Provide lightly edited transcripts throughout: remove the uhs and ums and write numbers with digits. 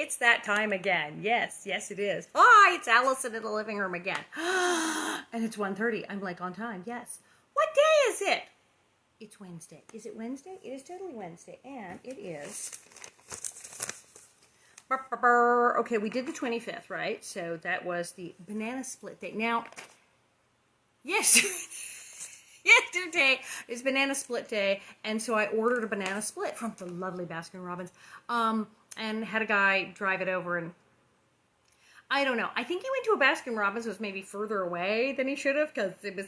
It's that time again. Yes, yes it is. Hi, it's Alison in the living room again. And it's 1:30. I'm like on time. Yes. What day is it? It's Wednesday. Is it Wednesday? It is totally Wednesday. And it is... Okay, we did the 25th, right? So that was the banana split day. Now, yes, yesterday is banana split day, and so I ordered a banana split from the lovely Baskin-Robbins, and had a guy drive it over, and I don't know. I think he went to a Baskin-Robbins that was maybe further away than he should have, because it was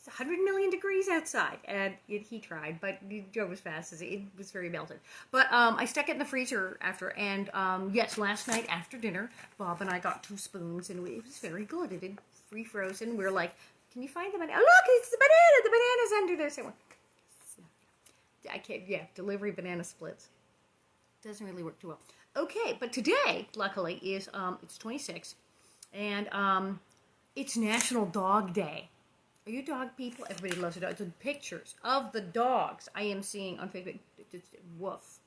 100 million degrees outside, and he tried, but he drove as fast as it was very melted. But I stuck it in the freezer after, and yes, last night after dinner, Bob and I got 2 spoons, and it was very good. It had free-frozen. We were like, can you find the banana? Oh, look, it's the banana. The banana's under there somewhere. I can't, yeah, delivery banana splits. Doesn't really work too well. Okay, but today, luckily, is, it's 26, and it's National Dog Day. Are you dog people? Everybody loves a dog. The pictures of the dogs I am seeing on Facebook. Woof.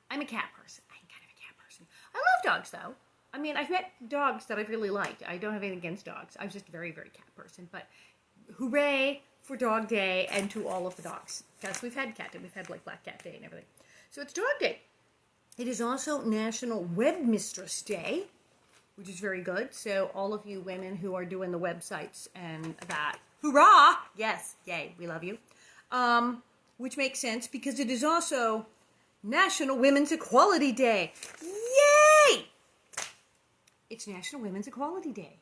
I'm a cat person. I'm kind of a cat person. I love dogs, though. I mean, I've met dogs that I've really liked. I don't have anything against dogs. I'm just a very, very cat person. But hooray for Dog Day and to all of the dogs. Because we've had Cat Day. We've had, like, Black Cat Day and everything. So it's Dog Day. It is also National Webmistress Day, which is very good. So all of you women who are doing the websites and that, hurrah! Yes, yay, we love you. Which makes sense because it is also National Women's Equality Day. Yay! It's National Women's Equality Day,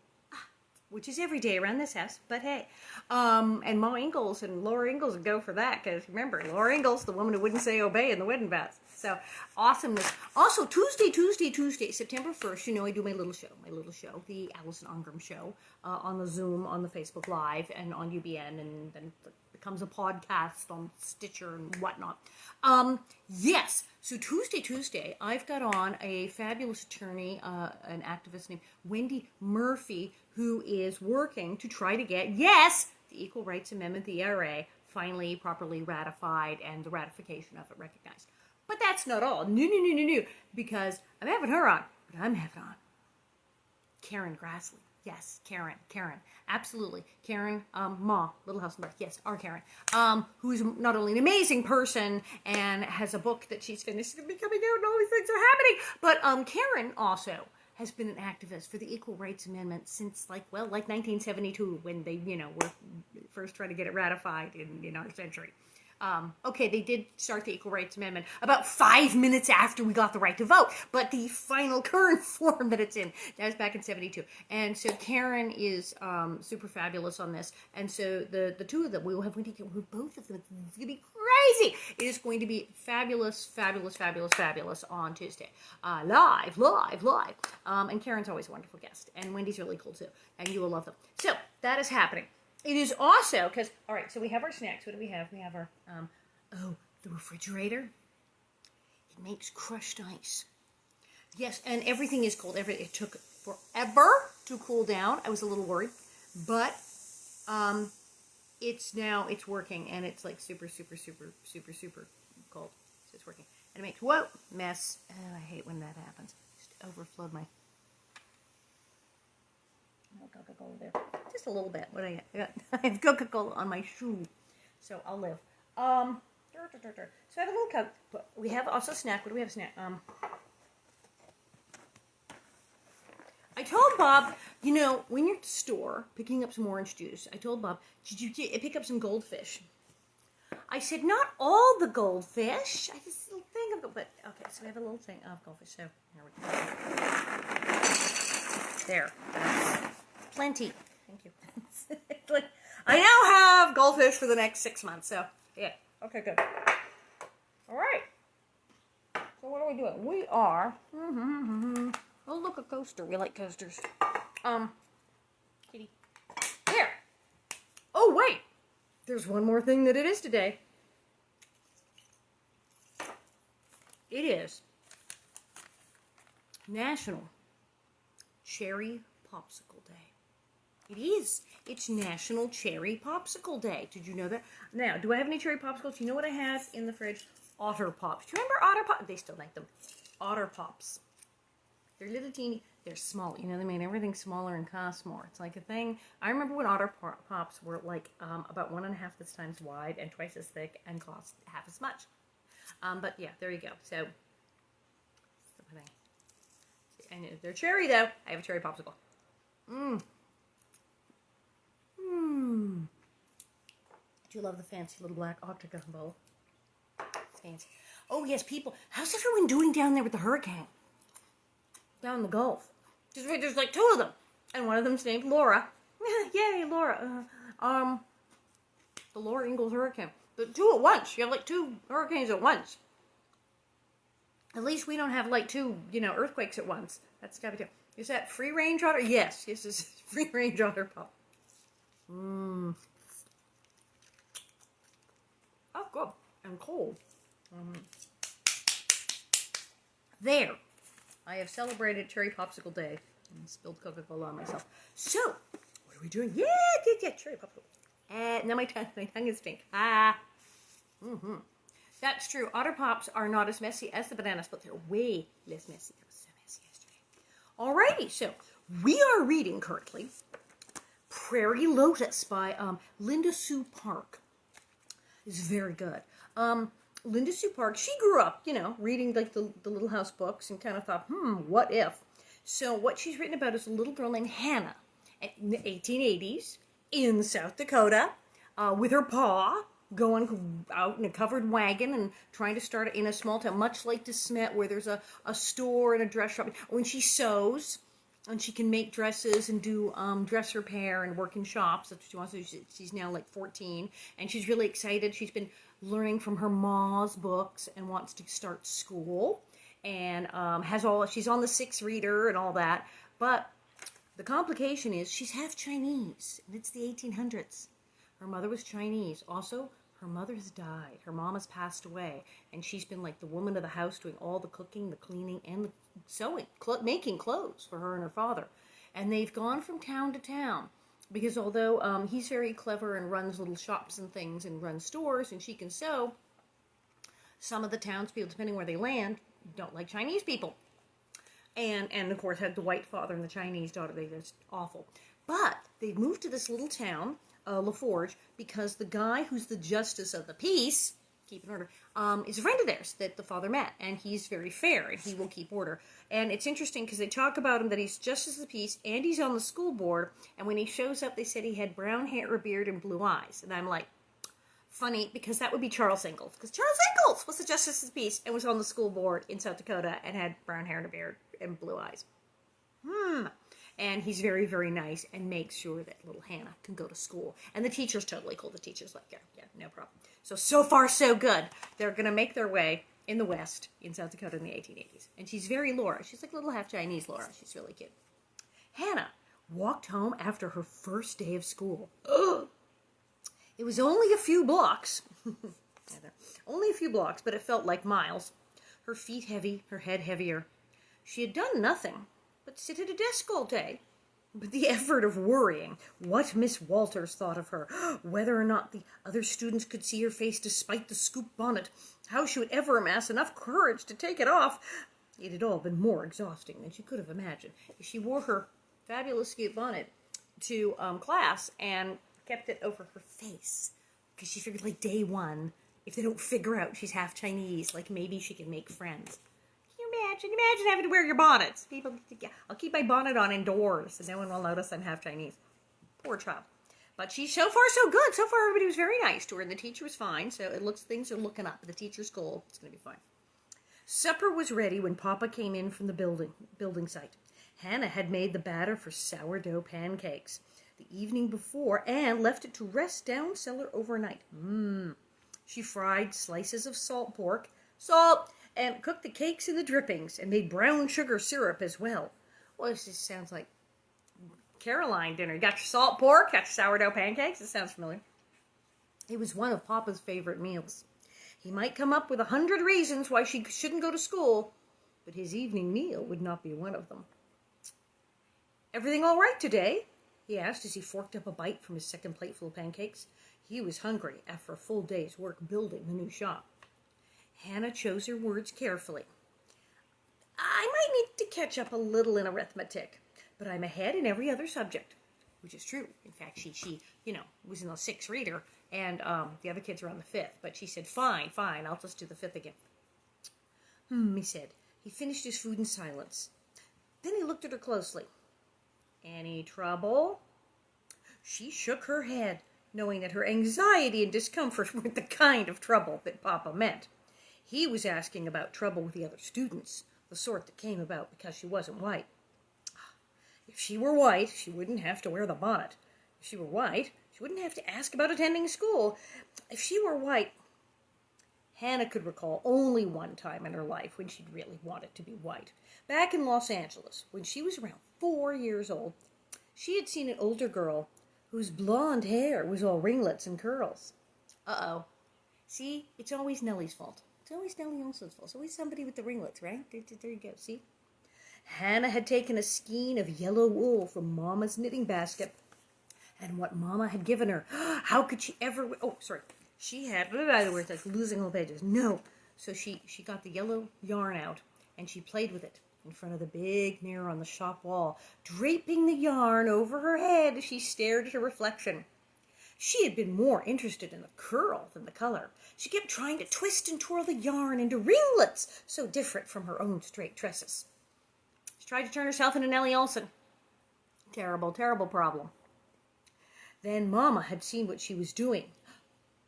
which is every day around this house, but hey. And Ma Ingalls and Laura Ingalls would go for that, because remember, Laura Ingalls, the woman who wouldn't say obey in the wedding vows. So, awesomeness. Also, Tuesday, September 1st, you know, I do my little show, the Alison Arngrim show, on the Zoom, on the Facebook Live, and on UBN, and then it becomes a podcast on Stitcher and whatnot. Yes, so Tuesday, I've got on a fabulous attorney, an activist named Wendy Murphy, who is working to try to get, yes, the Equal Rights Amendment, the ERA, finally properly ratified and the ratification of it recognized. But that's not all. No. Because I'm having her on, but I'm having on Karen Grassley. Yes, Karen. Absolutely. Karen, Ma, Little House on the Left. Yes, our Karen. Who is not only an amazing person and has a book that she's finished and coming out and all these things are happening, but Karen also has been an activist for the Equal Rights Amendment since, like 1972, when they, were first trying to get it ratified in our century. Okay, they did start the Equal Rights Amendment about 5 minutes after we got the right to vote, but the final current form that it's in, that was back in 72. And so Karen is super fabulous on this, and so the two of them, we will have both of them. It's going to be crazy. It is going to be fabulous on Tuesday. Live. And Karen's always a wonderful guest, and Wendy's really cool too, and you will love them. So, that is happening. It is also, because, all right, so we have our snacks. What do we have? We have our, the refrigerator. It makes crushed ice. Yes, and everything is cold. It took forever to cool down. I was a little worried. But it's working, and it's like super cold. So it's working. And it makes, mess. Oh, I hate when that happens. Just overflowed my... Coca-Cola there. Just a little bit. What I have Coca-Cola on my shoe. So I'll live. So I have a little Coke. We have also a snack. What do we have a snack? I told Bob, when you're at the store picking up some orange juice, I told Bob, did you pick up some goldfish? I said, not all the goldfish. I just a little thing of but okay, so we have a little thing of goldfish. So here we go. There. Plenty. Thank you. I now have goldfish for the next 6 months, so yeah. Okay, good. All right. So what are we doing? We are. Oh, look, a coaster. We like coasters. Kitty. Here. Oh, wait. There's one more thing that it is today. It is National Cherry Popsicle Day. It is. It's National Cherry Popsicle Day. Did you know that? Now, do I have any cherry popsicles? You know what I have in the fridge? Otter Pops. Do you remember Otter Pops? They still make them. Otter Pops. They're little teeny. They're small. You know, they made everything smaller and cost more. It's like a thing. I remember when Otter Pops were like about 1.5 this times wide and twice as thick and cost half as much. But yeah, there you go. So, and they're cherry though. I have a cherry popsicle. Mmm. Mmm. I do love the fancy little black octagon bowl. It's fancy. Oh yes, people. How's everyone doing down there with the hurricane? Down in the Gulf. There's like 2 of them. And one of them's named Laura. Yay, Laura. The Laura Ingalls hurricane. But 2 at once. You have like 2 hurricanes at once. At least we don't have like 2, earthquakes at once. That's gotta be good. Is that free range otter? Yes, this is free range otter pop. Mmm. Oh, good. And cold. There. I have celebrated Cherry Popsicle Day and spilled Coca-Cola on myself. So, what are we doing? Yeah, Cherry Popsicle. Now my tongue is pink. That's true. Otter Pops are not as messy as the banana split. They're way less messy. It was so messy yesterday. Alrighty, so we are reading currently Prairie Lotus by Linda Sue Park. It's very good. Linda Sue Park, she grew up, reading like the Little House books and kind of thought, what if? So what she's written about is a little girl named Hannah in the 1880s in South Dakota with her pa going out in a covered wagon and trying to start in a small town, much like De Smet, where there's a store and a dress shop. When she sews, and she can make dresses and do dress repair and work in shops. That's what she wants to do. She's now like 14, and she's really excited. She's been learning from her ma's books and wants to start school, and she's on the 6th reader and all that. But the complication is she's half Chinese, and it's the 1800s. Her mother was Chinese. Also, her mother has died. Her mom has passed away, and she's been like the woman of the house doing all the cooking, the cleaning, and the sewing, making clothes for her and her father. And they've gone from town to town because although he's very clever and runs little shops and things and runs stores and she can sew, some of the townspeople, depending where they land, don't like Chinese people. And of course, had the white father and the Chinese daughter. They're just awful. But they've moved to this little town, LaForge, because the guy who's the justice of the peace, keep in order, is a friend of theirs that the father met, and he's very fair, and he will keep order. And it's interesting because they talk about him that he's justice of the peace, and he's on the school board, and when he shows up, they said he had brown hair, a beard, and blue eyes. And I'm like, funny, because that would be Charles Ingalls, because Charles Ingalls was the justice of the peace and was on the school board in South Dakota and had brown hair and a beard and blue eyes. And he's very, very nice and makes sure that little Hannah can go to school. And the teacher's totally cool. The teacher's like, yeah, no problem. So far, so good. They're going to make their way in the West, in South Dakota in the 1880s. And she's very Laura. She's like little half-Chinese Laura. She's really cute. Hannah walked home after her first day of school. It was only a few blocks. Only a few blocks, but it felt like miles. Her feet heavy, her head heavier. She had done nothing but sit at a desk all day. But the effort of worrying what Miss Walters thought of her, whether or not the other students could see her face despite the scoop bonnet, how she would ever amass enough courage to take it off, it had all been more exhausting than she could have imagined. She wore her fabulous scoop bonnet to class and kept it over her face because she figured like day one, if they don't figure out she's half Chinese, like maybe she can make friends. Imagine having to wear your bonnets. People, I'll keep my bonnet on indoors, and no one will notice I'm half Chinese. Poor child. But she's so far so good. So far, everybody was very nice to her, and the teacher was fine. So it looks things are looking up. The teacher's goal, it's going to be fine. Supper was ready when Papa came in from the building site. Hannah had made the batter for sourdough pancakes the evening before and left it to rest down cellar overnight. She fried slices of salt pork, and cooked the cakes in the drippings and made brown sugar syrup as well. Well, this just sounds like Caroline dinner. You got your salt pork, got your sourdough pancakes. It sounds familiar. It was one of Papa's favorite meals. He might come up with 100 reasons why she shouldn't go to school, but his evening meal would not be one of them. Everything all right today? He asked as he forked up a bite from his second plateful of pancakes. He was hungry after a full day's work building the new shop. Hannah chose her words carefully. I might need to catch up a little in arithmetic, but I'm ahead in every other subject, which is true. In fact, she was in the 6th reader, and the other kids are on the 5th, but she said, fine, I'll just do the 5th again. He said. He finished his food in silence. Then he looked at her closely. Any trouble? She shook her head, knowing that her anxiety and discomfort were the kind of trouble that Papa meant. He was asking about trouble with the other students, the sort that came about because she wasn't white. If she were white, she wouldn't have to wear the bonnet. If she were white, she wouldn't have to ask about attending school. If she were white... Hannah could recall only one time in her life when she'd really wanted to be white. Back in Los Angeles, when she was around 4 years old, she had seen an older girl whose blonde hair was all ringlets and curls. Uh-oh. See, it's always Nellie's fault. It's always Nellie Olson's fault. It's always somebody with the ringlets, right? There you go, see? Hannah had taken a skein of yellow wool from Mama's knitting basket, and what Mama had given her. How could she ever... Oh, sorry. She had... By the way, it's like losing whole pages. No. So she got the yellow yarn out, and she played with it in front of the big mirror on the shop wall, draping the yarn over her head as she stared at her reflection. She had been more interested in the curl than the color. She kept trying to twist and twirl the yarn into ringlets, so different from her own straight tresses. She tried to turn herself into Nellie Olson. Terrible, terrible problem. Then Mama had seen what she was doing.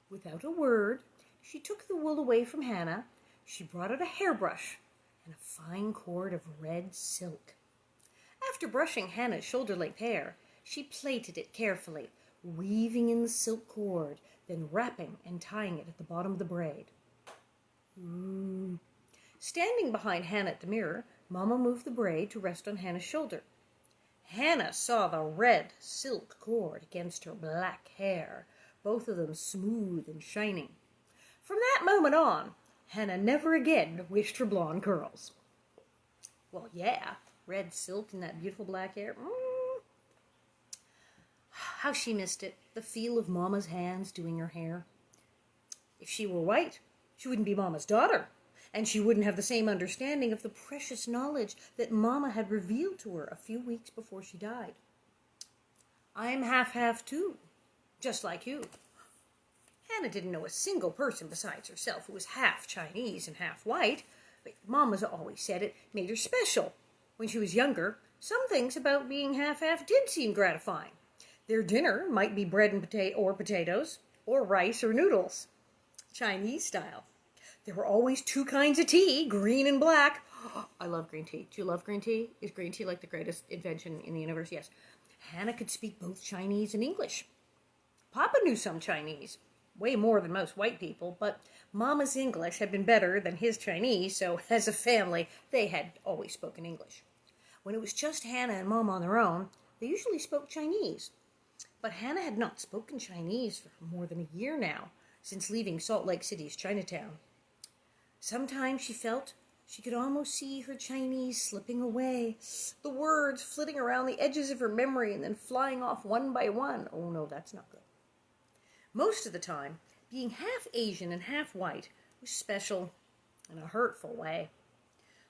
Without a word, she took the wool away from Hannah. She brought out a hairbrush and a fine cord of red silk. After brushing Hannah's shoulder-length hair, she plaited it carefully, weaving in the silk cord, then wrapping and tying it at the bottom of the braid. Standing behind Hannah at the mirror, Mama moved the braid to rest on Hannah's shoulder. Hannah saw the red silk cord against her black hair, both of them smooth and shining. From that moment on, Hannah never again wished for blonde curls. Well, yeah, red silk and that beautiful black hair. How she missed it, the feel of Mama's hands doing her hair. If she were white, she wouldn't be Mama's daughter, and she wouldn't have the same understanding of the precious knowledge that Mama had revealed to her a few weeks before she died. I'm half-half too, just like you. Hannah didn't know a single person besides herself who was half Chinese and half white, but Mama's always said it made her special. When she was younger, some things about being half-half did seem gratifying. Their dinner might be bread and potatoes, or rice or noodles, Chinese style. There were always 2 kinds of tea, green and black. I love green tea. Do you love green tea? Is green tea like the greatest invention in the universe? Yes. Hannah could speak both Chinese and English. Papa knew some Chinese, way more than most white people, but Mama's English had been better than his Chinese, so as a family, they had always spoken English. When it was just Hannah and Mama on their own, they usually spoke Chinese. But Hannah had not spoken Chinese for more than a year now, since leaving Salt Lake City's Chinatown. Sometimes she felt she could almost see her Chinese slipping away, the words flitting around the edges of her memory and then flying off one by one. Oh no, that's not good. Most of the time, being half Asian and half white was special in a hurtful way.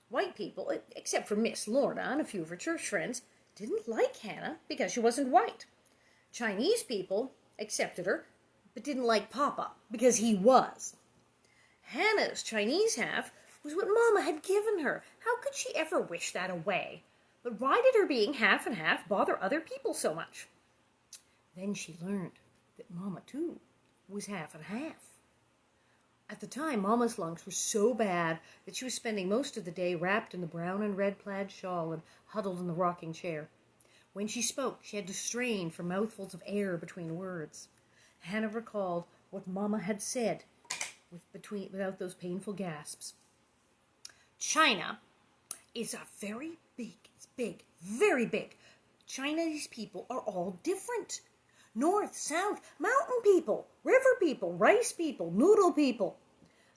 White people, except for Miss Lorna and a few of her church friends, didn't like Hannah because she wasn't white. Chinese people accepted her, but didn't like Papa because he was. Hannah's Chinese half was what Mama had given her. How could she ever wish that away? But why did her being half and half bother other people so much? Then she learned that Mama, too, was half and half. At the time, Mama's lungs were so bad that she was spending most of the day wrapped in the brown and red plaid shawl and huddled in the rocking chair. When she spoke, she had to strain for mouthfuls of air between words. Hannah recalled what Mama had said without those painful gasps. China is very big. Chinese people are all different. North, south, mountain people, river people, rice people, noodle people.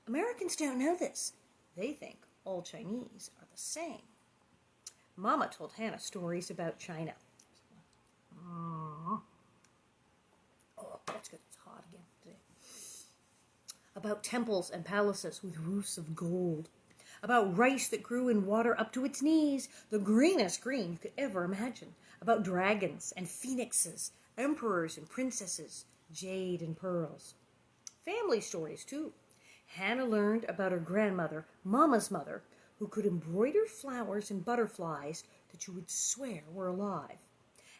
Americans don't know this. They think all Chinese are the same. Mama told Hannah stories about China. Oh, that's good. It's hot again today. About temples and palaces with roofs of gold. about rice that grew in water up to its knees, the greenest green you could ever imagine, about dragons and phoenixes, emperors and princesses, jade and pearls. Family stories, too. Hannah learned about her grandmother, Mama's mother, who could embroider flowers and butterflies that you would swear were alive.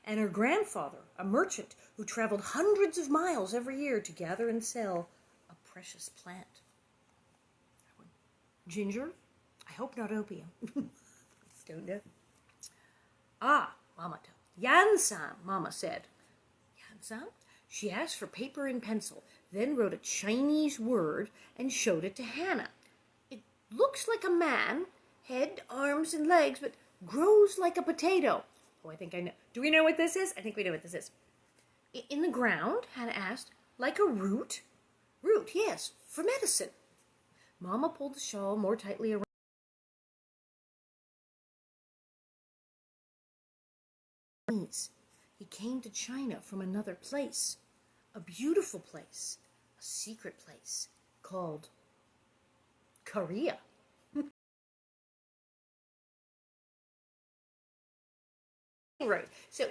And her grandfather, a merchant who traveled hundreds of miles every year to gather and sell a precious plant. Ginger? I hope not opium. Don't know. Ah, Mama told. Yansan, Mama said. Yansan? She asked for paper and pencil, then wrote a Chinese word and showed it to Hannah. It looks like a man, head, arms, and legs, but grows like a potato. Oh, I think I know. Do we know what this is? I think we know what this is. In the ground, Hannah asked. Like a root? Root, yes, for medicine. Mama pulled the shawl more tightly around. He came to China from another place. A beautiful place. A secret place called Korea. Right. So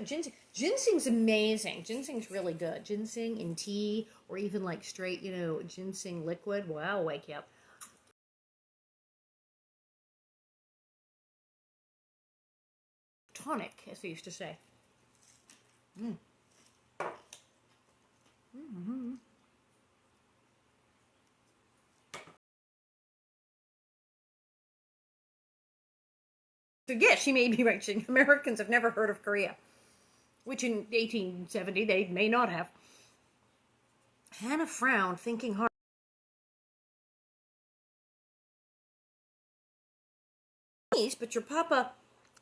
ginseng's amazing. Ginseng's really good. Ginseng in tea or even like straight, ginseng liquid. Wow, wake you up. Tonic, as they used to say. Mm-hmm. So yes, she may be right. Americans have never heard of Korea, which in 1870 they may not have. Hannah frowned, thinking hard. But your papa,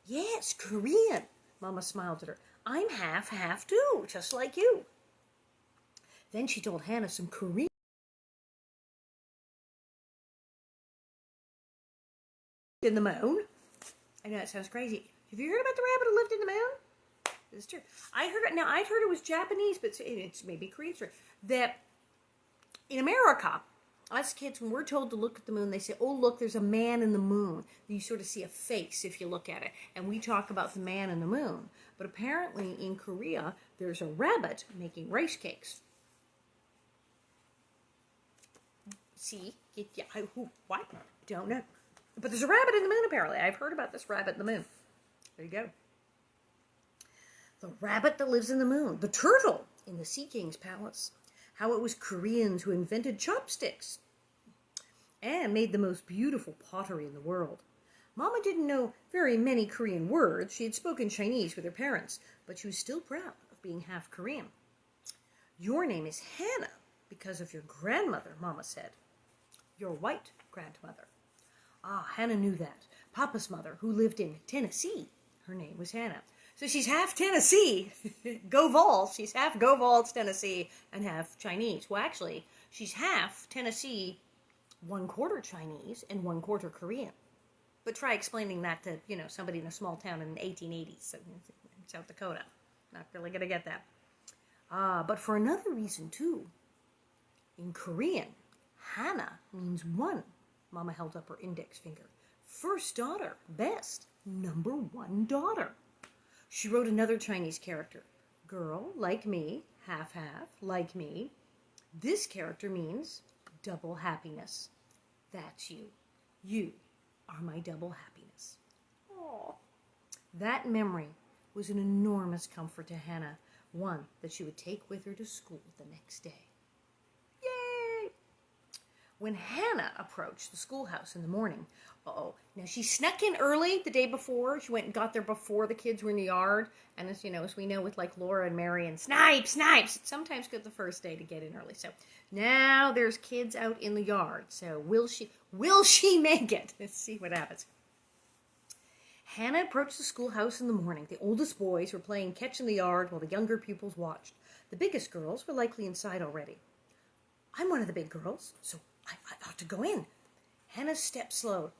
yes, Korean. Mama smiled at her. I'm half too, just like you. Then she told Hannah some Korean. In the moon. I know it sounds crazy. Have you heard about the rabbit who lived in the moon? It's true. I'd heard it was Japanese, but it's maybe Korean. That in America, us kids, when we're told to look at the moon, they say, oh, look, there's a man in the moon. You sort of see a face if you look at it. And we talk about the man in the moon. But apparently in Korea, there's a rabbit making rice cakes. See? What? Don't know. But there's a rabbit in the moon, apparently. I've heard about this rabbit in the moon. There you go. The rabbit that lives in the moon. The turtle in the Sea King's palace. How it was Koreans who invented chopsticks and made the most beautiful pottery in the world. Mama didn't know very many Korean words. She had spoken Chinese with her parents, but she was still proud of being half Korean. Your name is Hannah because of your grandmother, Mama said. Your white grandmother. Ah, Hannah knew that. Papa's mother, who lived in Tennessee, her name was Hannah. So she's half Tennessee. Go Vols. She's half Go Vols, Tennessee, and half Chinese. Well, actually, she's half Tennessee, 1/4 Chinese, and 1/4 Korean. But try explaining that to, somebody in a small town in the 1880s in South Dakota. Not really going to get that. But for another reason, too. In Korean, Hannah means one. Mama held up her index finger. First daughter, best, number one daughter. She wrote another Chinese character. Girl, like me, half-half, like me. This character means double happiness. That's you. You are my double happiness. Aww. That memory was an enormous comfort to Hannah, one that she would take with her to school the next day. Yay! When Hannah approached the schoolhouse in the morning, now she snuck in early the day before. She went and got there before the kids were in the yard. And as we know with like Laura and Mary and Snipes, it's sometimes good the first day to get in early. So now there's kids out in the yard. So will she make it? Let's see what happens. Hannah approached the schoolhouse in the morning. The oldest boys were playing catch in the yard while the younger pupils watched. The biggest girls were likely inside already. I'm one of the big girls, so I ought to go in. Hannah's step slowed.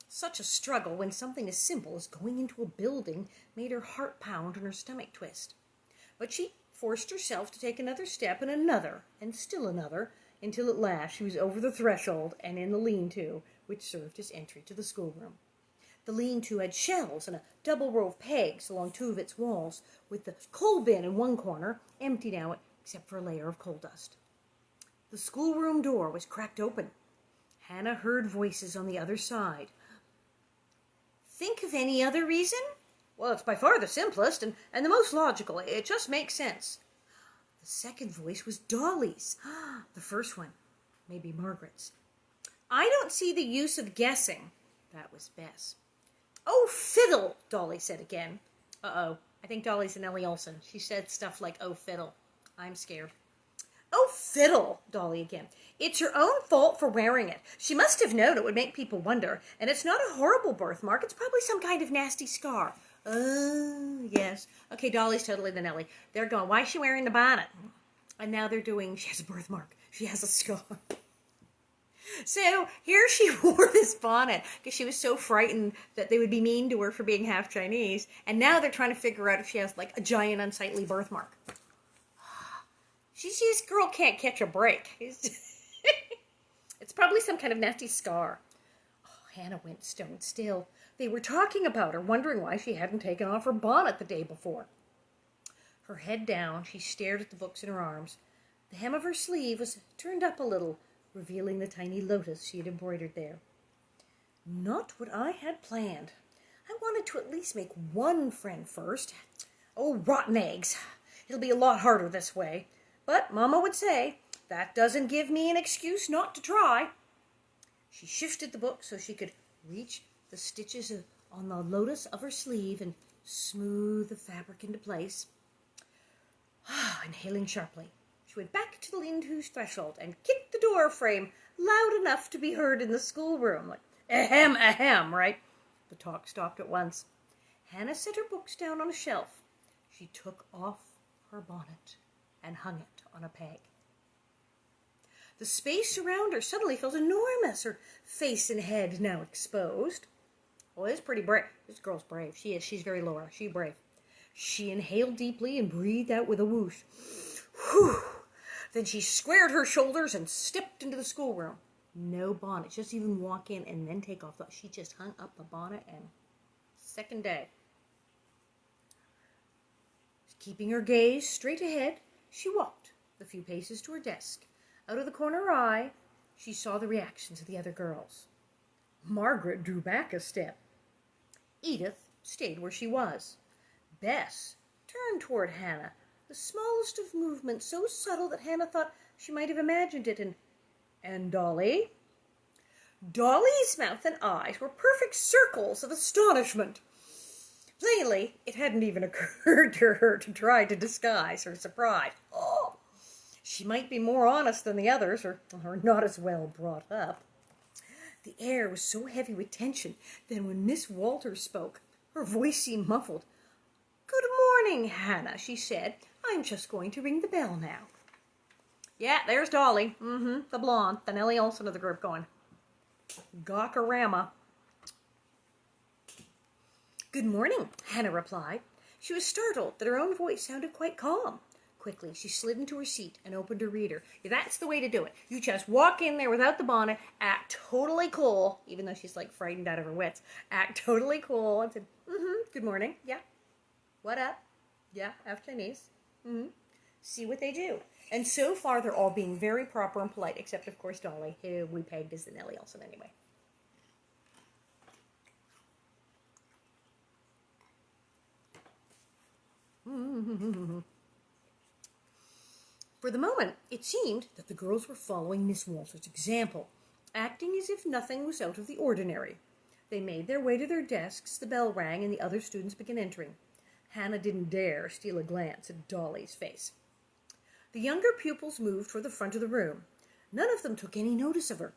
Such a struggle when something as simple as going into a building made her heart pound and her stomach twist. But she forced herself to take another step and another, and still another, until at last she was over the threshold and in the lean-to, which served as entry to the schoolroom. The lean-to had shelves and a double row of pegs along two of its walls, with the coal bin in one corner, empty now except for a layer of coal dust. The schoolroom door was cracked open. Hannah heard voices on the other side. "Think of any other reason?" "Well, it's by far the simplest and the most logical. It just makes sense." The second voice was Dolly's. The first one, maybe Margaret's. "I don't see the use of guessing." That was Bess. "Oh, fiddle," Dolly said again. Uh-oh, I think Dolly's a Nellie Oleson. She said stuff like, "Oh, fiddle." I'm scared. "Oh, fiddle," Dolly again. "It's her own fault for wearing it. She must have known it would make people wonder. And it's not a horrible birthmark. It's probably some kind of nasty scar." "Oh, yes." Okay, Dolly's totally the Nellie. They're going, "Why is she wearing the bonnet?" And now they're doing, "She has a birthmark. She has a scar." So here she wore this bonnet because she was so frightened that they would be mean to her for being half Chinese. And now they're trying to figure out if she has like a giant unsightly birthmark. This girl can't catch a break. It's probably some kind of nasty scar. Oh, Hannah went stone still. They were talking about her, wondering why she hadn't taken off her bonnet the day before. Her head down, she stared at the books in her arms. The hem of her sleeve was turned up a little, revealing the tiny lotus she had embroidered there. Not what I had planned. I wanted to at least make one friend first. Oh, rotten eggs. It'll be a lot harder this way. But Mama would say, that doesn't give me an excuse not to try. She shifted the book so she could reach the stitches on the lotus of her sleeve and smooth the fabric into place. Inhaling sharply, she went back to the lean-to's threshold and kicked the door frame loud enough to be heard in the schoolroom. Like, ahem, ahem, right? The talk stopped at once. Hannah set her books down on a shelf. She took off her bonnet and hung it on a peg. The space around her suddenly felt enormous, her face and head now exposed. Well, it's pretty brave. This girl's brave. She is. She's very Laura. She's brave. She inhaled deeply and breathed out with a whoosh. Whew. Then she squared her shoulders and stepped into the schoolroom. No bonnet. Just even walk in and then take off. She just hung up the bonnet and second day. Keeping her gaze straight ahead, she walked the few paces to her desk. Out of the corner of her eye, she saw the reactions of the other girls. Margaret drew back a step. Edith stayed where she was. Bess turned toward Hannah, the smallest of movements so subtle that Hannah thought she might have imagined it. And Dolly? Dolly's mouth and eyes were perfect circles of astonishment. Plainly, it hadn't even occurred to her to try to disguise her surprise. Oh, she might be more honest than the others, or not as well brought up. The air was so heavy with tension that when Miss Walters spoke, her voice seemed muffled. "Good morning, Hannah," she said. "I'm just going to ring the bell now." Yeah, there's Dolly. The blonde, the Nellie Oleson of the group going, "Gawkerama." "Good morning," Hannah replied. She was startled that her own voice sounded quite calm. Quickly, she slid into her seat and opened her reader. Yeah, that's the way to do it. You just walk in there without the bonnet, act totally cool, even though she's like frightened out of her wits. Act totally cool and said, "Good morning. Yeah. What up? Yeah, half Chinese. See what they do." And so far, they're all being very proper and polite, except, of course, Dolly, who we pegged as the Nellie Oleson anyway. For the moment, it seemed that the girls were following Miss Walters' example, acting as if nothing was out of the ordinary. They made their way to their desks, the bell rang, and the other students began entering. Hannah didn't dare steal a glance at Dolly's face. The younger pupils moved toward the front of the room. None of them took any notice of her.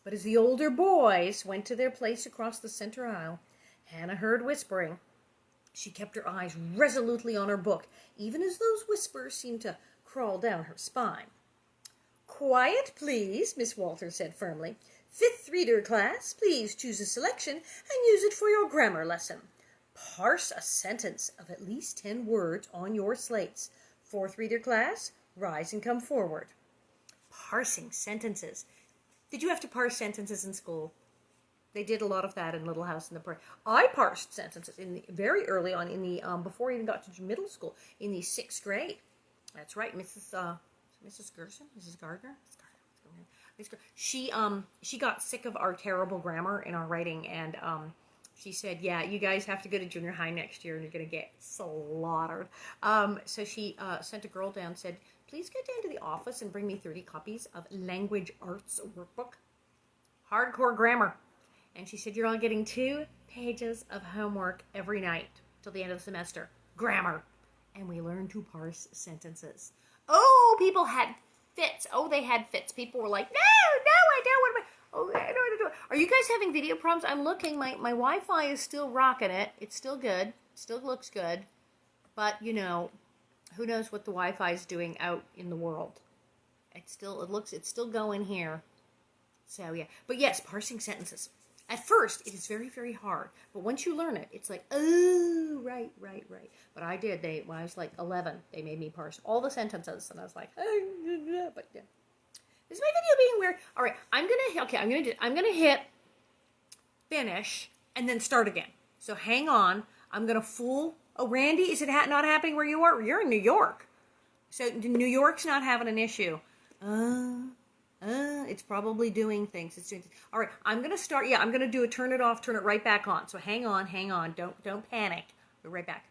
But as the older boys went to their place across the center aisle, Hannah heard whispering. She kept her eyes resolutely on her book, even as those whispers seemed to crawl down her spine. "Quiet, please," Miss Walters said firmly. "Fifth reader class, please choose a selection and use it for your grammar lesson. Parse a sentence of at least 10 words on your slates. Fourth reader class, rise and come forward." parsing sentences. Did you have to parse sentences in school? They did a lot of that in Little House on the Prairie. I parsed sentences very early on in the before I even got to middle school, in the 6th grade. That's right, Mrs. Gerson, Mrs. Gardner. She got sick of our terrible grammar in our writing, and she said, "Yeah, you guys have to go to junior high next year, and you're going to get slaughtered." So she sent a girl down and said, "Please go down to the office and bring me 30 copies of Language Arts Workbook, hardcore grammar." And she said, "You're all getting 2 pages of homework every night till the end of the semester. Grammar." And we learned to parse sentences. Oh, people had fits. Oh, they had fits. People were like, no, I don't want to. Oh, I don't want to do it. Are you guys having video problems? I'm looking. My Wi-Fi is still rocking it. It's still good. Still looks good. But, you know, who knows what the Wi-Fi is doing out in the world. It's still going here. So, yeah. But yes, parsing sentences. At first, it is very, very hard. But once you learn it, it's like, oh, right. But I did. When I was like 11, they made me parse all the sentences. And I was like, oh, but yeah. Is my video being weird? All right, I'm going to hit finish and then start again. So hang on. I'm going to fool. Oh, Randy, is it not happening where you are? You're in New York. So New York's not having an issue. It's probably doing things. All right, I'm going to start. Yeah, I'm going to do a turn it off, turn it right back on. So hang on. Don't panic. We're right back.